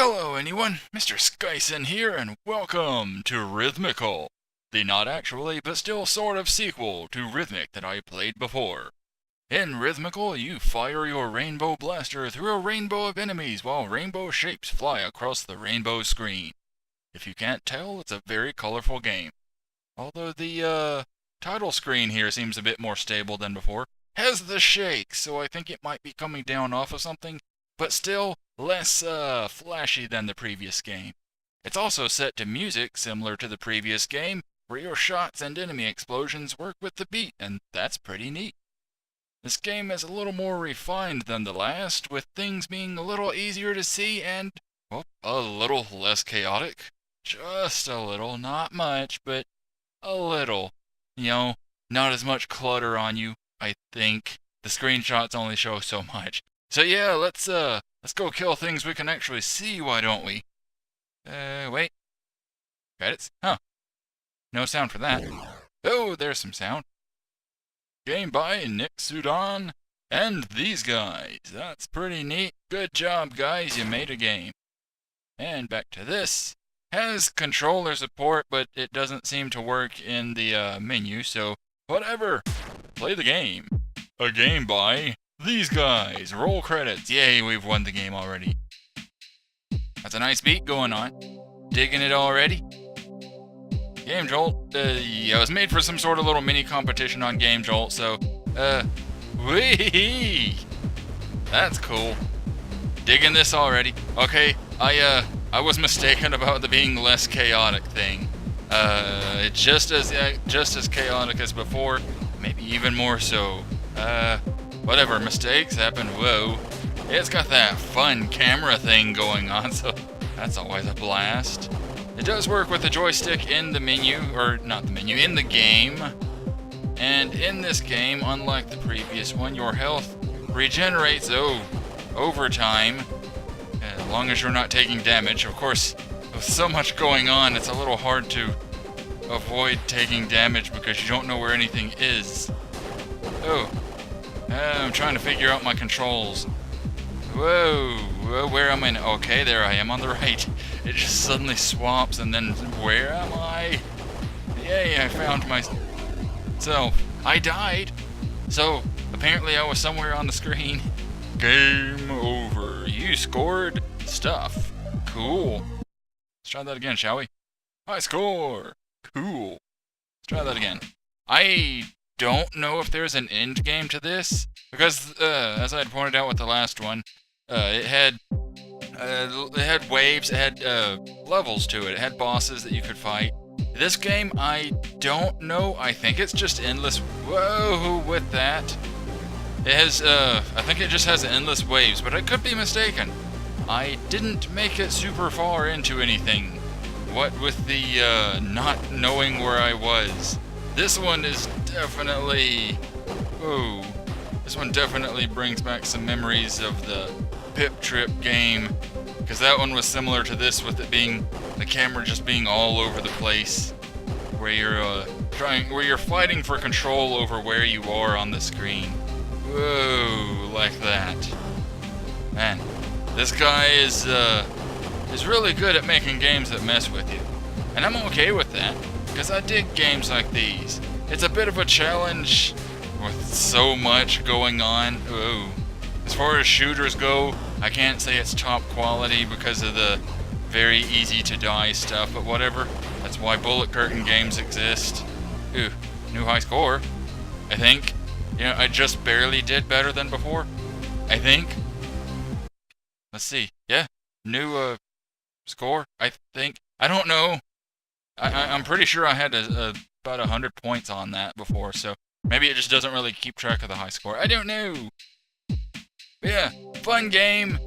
Hello anyone, Mr. Skyson here, and welcome to Rhythmical, the not actually but still sort of sequel to Rhythmic that I played before. In Rhythmical, you fire your rainbow blaster through a rainbow of enemies while rainbow shapes fly across the rainbow screen. If you can't tell, it's a very colorful game. Although the title screen here seems a bit more stable than before. Has the shake, so I think it might be coming down off of something, but still less flashy than the previous game. It's also set to music similar to the previous game, where your shots and enemy explosions work with the beat, and that's pretty neat. This game is a little more refined than the last, with things being a little easier to see and, well, a little less chaotic. Just a little, not much, but a little. You know, not as much clutter on you, I think. The screenshots only show so much. So yeah, let's go kill things we can actually see, why don't we? Wait. Credits? Huh. No sound for that. Oh, there's some sound. Game by Nick Sudan and these guys. That's pretty neat. Good job, guys. You made a game. And back to this. Has controller support, but it doesn't seem to work in the menu, so whatever. Play the game. A game by these guys. Roll credits. Yay, we've won the game already. That's a nice beat going on. Digging it already? Game Jolt, yeah, it was made for some sort of little mini competition on Game Jolt, so, wee! That's cool. Digging this already. Okay, I was mistaken about the being less chaotic thing. It's just as chaotic as before, maybe even more so. Whatever, mistakes happen, whoa. It's got that fun camera thing going on, so that's always a blast. It does work with the joystick in the menu, or not the menu, in the game. And in this game, unlike the previous one, your health regenerates, over time, as long as you're not taking damage. Of course, with so much going on, it's a little hard to avoid taking damage because you don't know where anything is. I'm trying to figure out my controls. Whoa, where am I? Okay, there I am on the right. It just suddenly swaps, and then where am I? Yay, I found myself. I died. So, apparently I was somewhere on the screen. Game over. You scored stuff. Cool. Let's try that again, shall we? I score. Cool. Let's try that again. I don't know if there's an end game to this, because as I had pointed out with the last one, it had waves, it had levels to it. It had bosses that you could fight. This game, I don't know. I think it's just endless. Whoa, with that. It has, I think it just has endless waves, but I could be mistaken. I didn't make it super far into anything. What with the not knowing where I was. This one is definitely... Ooh. This one definitely brings back some memories of the Pip Trip game, because that one was similar to this, with it being the camera just being all over the place, where you're fighting for control over where you are on the screen. Whoa, like that. Man, this guy is really good at making games that mess with you, and I'm okay with that, because I dig games like these. It's a bit of a challenge with so much going on. Ooh. As far as shooters go, I can't say it's top quality because of the very easy to die stuff, but whatever. That's why bullet curtain games exist. Ooh, new high score, I think. You know, I just barely did better than before, I think. Let's see. Yeah, new score, I think. I don't know. I'm pretty sure I had about 100 points on that before, so maybe it just doesn't really keep track of the high score. I don't know. But yeah, fun game.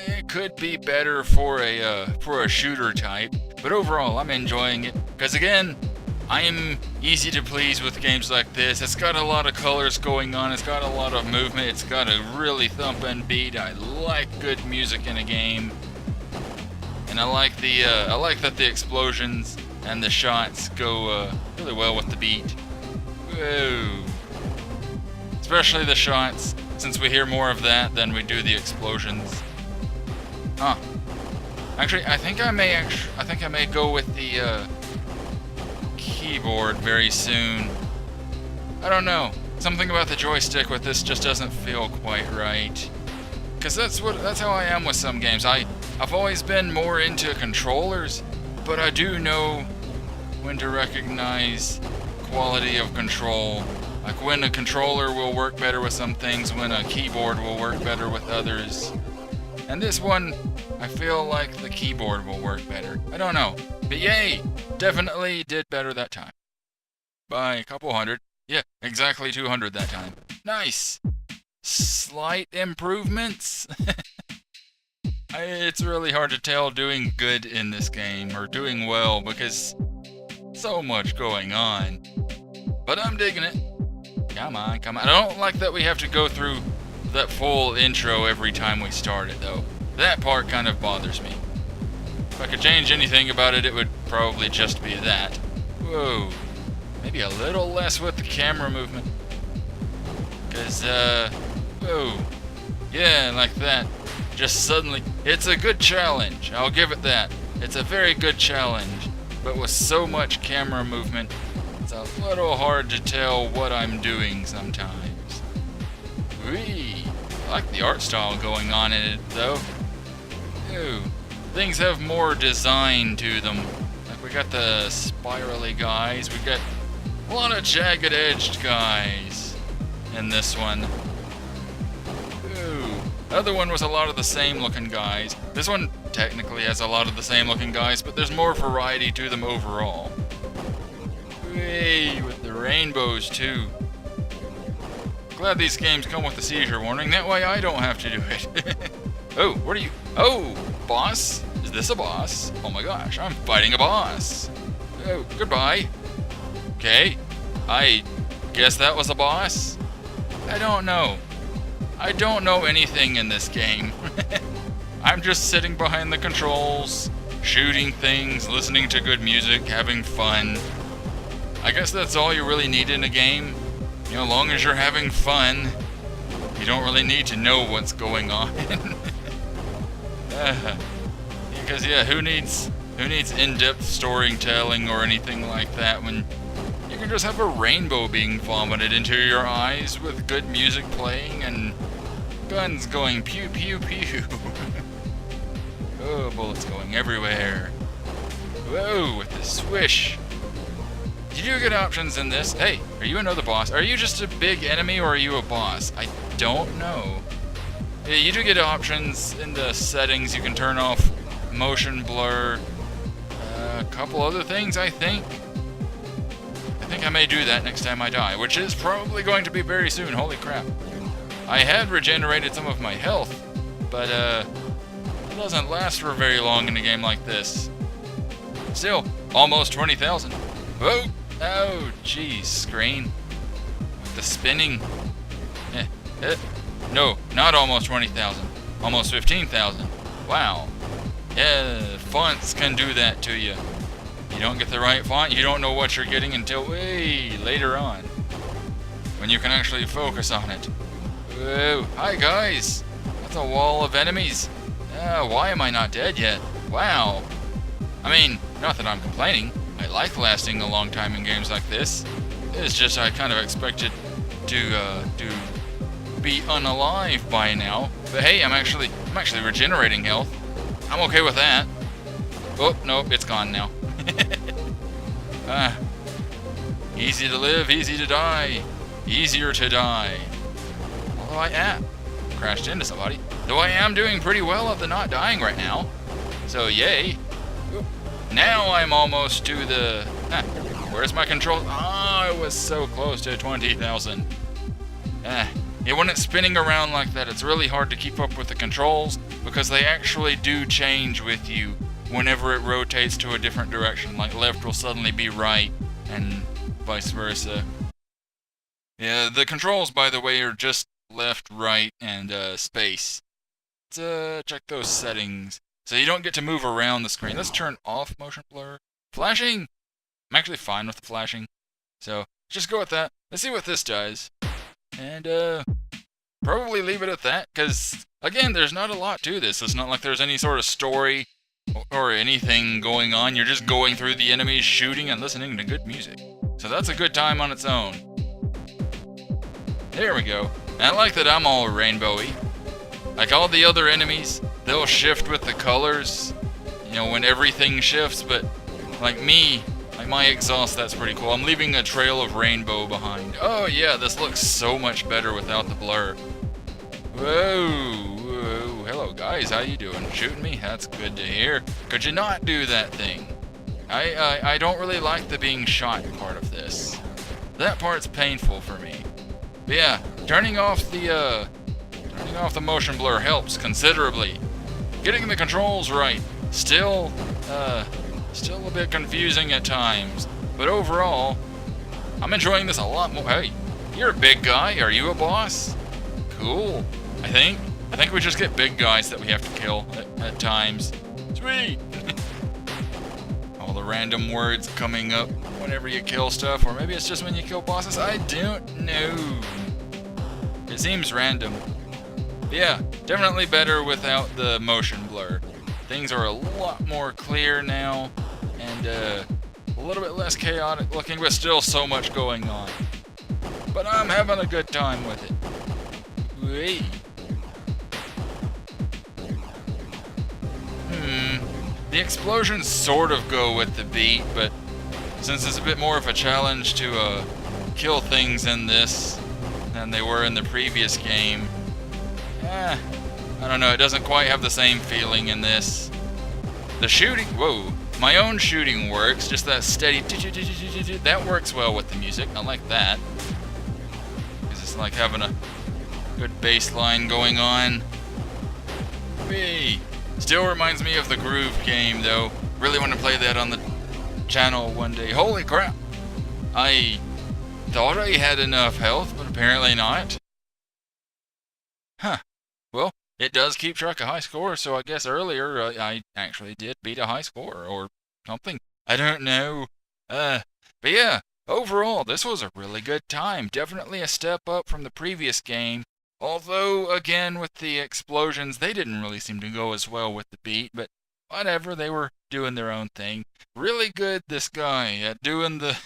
It could be better for a shooter type, but overall I'm enjoying it. Because again, I am easy to please with games like this. It's got a lot of colors going on. It's got a lot of movement. It's got a really thumping beat. I like good music in a game, and I like that the explosions and the shots go really well with the beat. Whoa. Especially the shots, since we hear more of that than we do the explosions. Huh. Actually, I think I may go with the keyboard very soon. I don't know. Something about the joystick with this just doesn't feel quite right. Cause that's how I am with some games. I've always been more into controllers, but I do know when to recognize quality of control. Like when a controller will work better with some things, when a keyboard will work better with others. And this one, I feel like the keyboard will work better. I don't know. But yay! Definitely did better that time. By a couple hundred. Yeah, exactly 200 that time. Nice! Slight improvements? It's really hard to tell doing good in this game, or doing well, because so much going on. But I'm digging it. Come on, come on. I don't like that we have to go through that full intro every time we start it, though. That part kind of bothers me. If I could change anything about it, it would probably just be that. Whoa. Maybe a little less with the camera movement. Because, whoa. Yeah, like that. Just suddenly. It's a good challenge. I'll give it that. It's a very good challenge. But with so much camera movement, it's a little hard to tell what I'm doing sometimes. Whee! I like the art style going on in it, though. Ooh. Things have more design to them. Like we got the spirally guys. We got a lot of jagged-edged guys in this one. Ooh. The other one was a lot of the same looking guys. This one technically has a lot of the same looking guys, but there's more variety to them overall. Hey, with the rainbows too. Glad these games come with a seizure warning, that way I don't have to do it. Oh, what are you? Oh, boss? Is this a boss? Oh my gosh, I'm fighting a boss. Oh, goodbye. Okay, I guess that was a boss? I don't know. I don't know anything in this game. I'm just sitting behind the controls, shooting things, listening to good music, having fun. I guess that's all you really need in a game. You know, as long as you're having fun, you don't really need to know what's going on. Because yeah, who needs in-depth storytelling or anything like that when you can just have a rainbow being vomited into your eyes with good music playing and guns going pew pew pew. Oh, bullets going everywhere. Whoa, with the swish. You do get options in this. Hey, are you another boss? Are you just a big enemy or are you a boss? I don't know. Yeah, you do get options in the settings. You can turn off motion blur. A couple other things, I think. I think I may do that next time I die, which is probably going to be very soon. Holy crap. I had regenerated some of my health, but it doesn't last for very long in a game like this. Still, almost 20,000. Whoa! Oh, jeez, screen. With the spinning. No, not almost 20,000. Almost 15,000. Wow. Yeah, fonts can do that to you. You don't get the right font, you don't know what you're getting until way later on, when you can actually focus on it. Whoa, hi guys! That's a wall of enemies. Why am I not dead yet? Wow. I mean, not that I'm complaining. I like lasting a long time in games like this. It's just I kind of expected to be unalive by now. But hey, I'm actually regenerating health. I'm okay with that. Oh, nope, it's gone now. Easy to live, easy to die. Easier to die. Although I am crashed into somebody. Though I am doing pretty well at the not dying right now. So yay. Now I'm almost to the... where's my control? I was so close to 20,000. Yeah, when it's spinning around like that, it's really hard to keep up with the controls because they actually do change with you whenever it rotates to a different direction. Like left will suddenly be right and vice versa. Yeah, the controls, by the way, are just left, right, and space. Let's check those settings. So you don't get to move around the screen. Let's turn off motion blur. Flashing! I'm actually fine with the flashing. So, just go with that. Let's see what this does. And, probably leave it at that, because, again, there's not a lot to this. It's not like there's any sort of story or anything going on. You're just going through the enemies, shooting and listening to good music. So that's a good time on its own. There we go. And I like that I'm all rainbowy. Like all the other enemies, they'll shift with the colors, you know, when everything shifts, but like me, like my exhaust, that's pretty cool. I'm leaving a trail of rainbow behind. Oh yeah, this looks so much better without the blur. Whoa, whoa, hello guys, how you doing? Shooting me? That's good to hear. Could you not do that thing? I don't really like the being shot part of this. That part's painful for me. But yeah, turning off the motion blur helps considerably. Getting the controls right, still a bit confusing at times, but overall, I'm enjoying this a lot more. Hey, you're a big guy. Are you a boss? Cool. I think we just get big guys that we have to kill at times. Sweet. All the random words coming up whenever you kill stuff, or maybe it's just when you kill bosses. I don't know. It seems random. But yeah, definitely better without the motion blur. Things are a lot more clear now, and a little bit less chaotic looking, but still so much going on. But I'm having a good time with it. Wait. The explosions sort of go with the beat, but since it's a bit more of a challenge to kill things in this than they were in the previous game, I don't know, it doesn't quite have the same feeling in this. The shooting, whoa, my own shooting works, just that steady, that works well with the music. I like that, because it's like having a good bass line going on. Whee! Still reminds me of the Groove game, though. Really want to play that on the channel one day. Holy crap! I thought I had enough health, but apparently not. Huh. Well, it does keep track of high scores, so I guess earlier I actually did beat a high score, or something. I don't know. But yeah, overall, this was a really good time. Definitely a step up from the previous game. Although, again, with the explosions, they didn't really seem to go as well with the beat, but whatever, they were doing their own thing. Really good, this guy, at doing the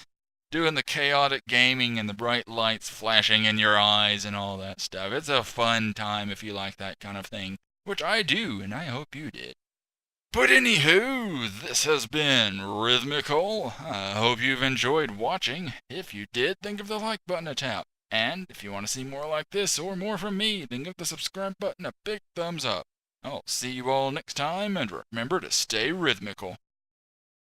chaotic gaming and the bright lights flashing in your eyes and all that stuff. It's a fun time if you like that kind of thing, which I do, and I hope you did. But anywho, this has been Rhythmical. I hope you've enjoyed watching. If you did, then give the like button a tap. And if you want to see more like this or more from me, then give the subscribe button a big thumbs up. I'll see you all next time, and remember to stay rhythmical.